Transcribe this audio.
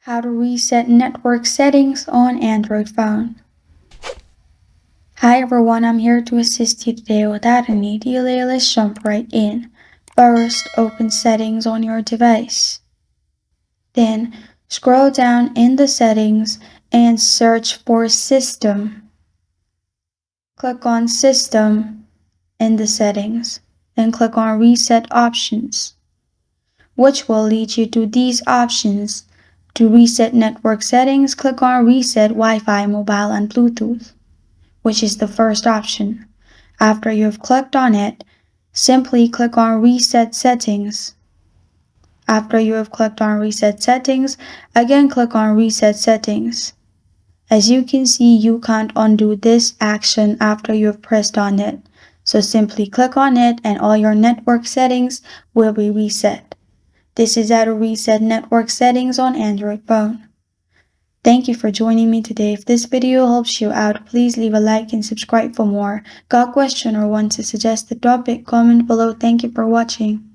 How to reset network settings on Android phone. Hi everyone, I'm here to assist you today. Without any delay, let's jump right in. First, open settings on your device. Then, scroll down in the settings and search for System. Click on System in the settings. Then click on Reset Options, which will lead you to these options. To reset network settings, click on Reset Wi-Fi, Mobile and Bluetooth, which is the first option. After you've clicked on it, simply click on Reset Settings. After you have clicked on Reset Settings, again click on Reset Settings. As you can see, you can't undo this action after you have pressed on it. So simply click on it and all your network settings will be reset. This is how to reset network settings on Android phone. Thank you for joining me today. If this video helps you out, please leave a like and subscribe for more. Got a question or want to suggest a topic? Comment below. Thank you for watching.